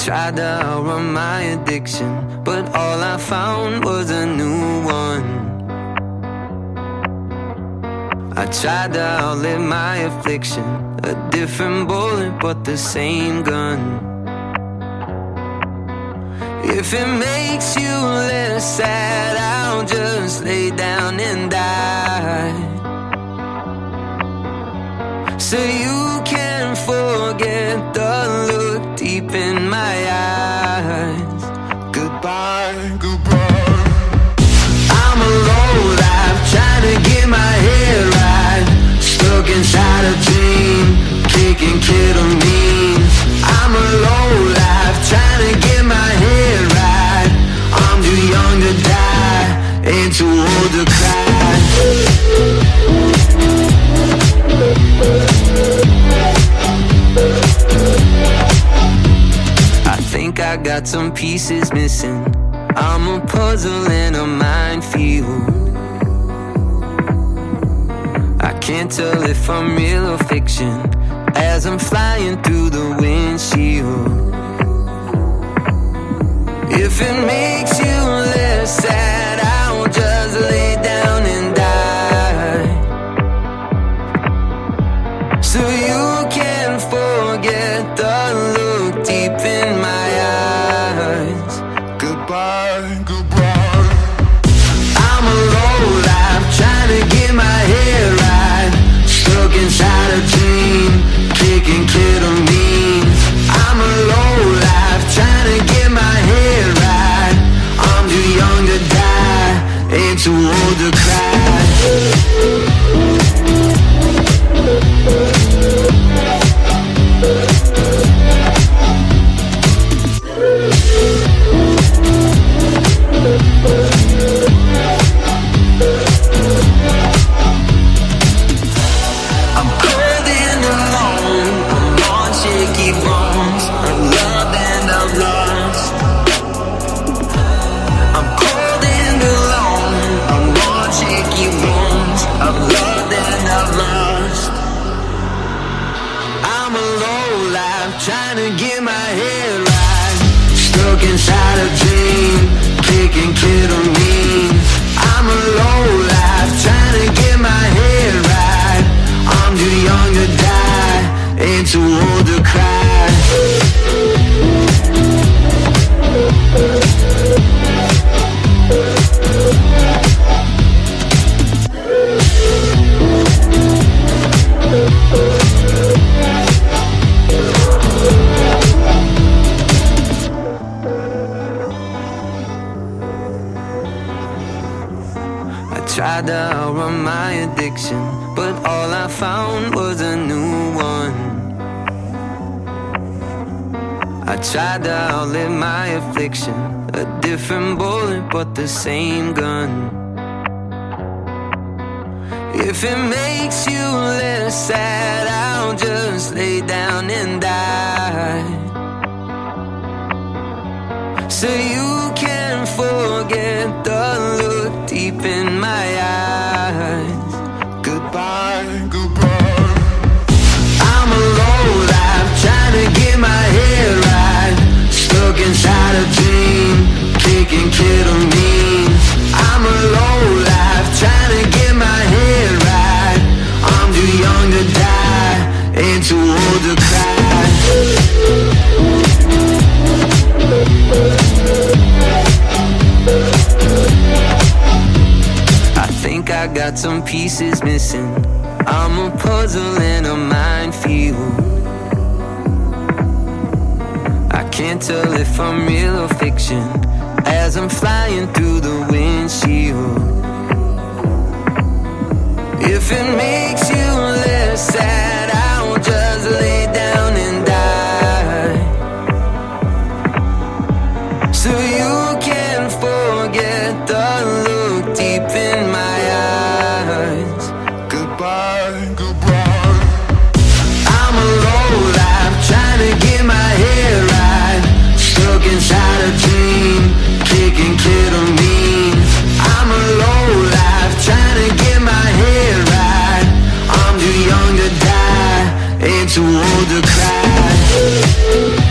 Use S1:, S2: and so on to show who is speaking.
S1: Tried to outrun my addiction, but all I found was a new one. I tried to outlive my affliction, a different bullet but the same gun. If it makes you less sad, I'll just lay down and die, so you can forget the look deep in my eyes. Goodbye, goodbye. I'm a lowlife trying to get my head right, stuck inside a dream, kicking ketamine. I'm a lowlife trying to get my head right. I'm too young to die, ain't too old to cry. I think I got some pieces missing. I'm a puzzle in a minefield. I can't tell if I'm real or fiction as I'm flying through the windshield. If it makes you less sad, I'll just lay down and die, so you can forget the look deep in my eyes. Goodbye, goodbye. I'm a lowlife trying to get my head right, stuck inside a dream, kicking ketamine. I'm a lowlife trying to get my head right. I'm too young to die, ain't too old to cry. I'm cold and alone, I'm on shaky bones, I'm loved and I'm lost. I'm cold and alone, I'm on shaky bones, I'm loved and I'm lost. I'm a lowlife trying to get my head right, stuck inside a dream, kicking ketamine. I'm a lowlife trying to get my head right. I'm too young to die, ain't too old to cry. I tried to outrun my addiction, but all I found was a new one. I tried to outlive my affliction, a different bullet but the same gun. If it makes you less sad, I'll just lay down and die, so you can forget the look deep in my eyes. Goodbye, goodbye. I'm a lowlife trying to get my head right, stuck inside a dream, kicking ketamine. I'm a lowlife trying to get my head right. I'm too young to die, ain't too old to cry. I think I got some pieces missing. I'm a puzzle in a minefield. I can't tell if I'm real or fiction as I'm flying through the windshield. If it makes you less sad, I'll just lay down and die, so you can forget the look deep in my eyes. Goodbye, goodbye. I'm a lowlife trying to get my head right, stuck inside a dream, kicking ketamine. I'm a lowlife trying to get my head right. I'm too young to die, ain't too old to cry.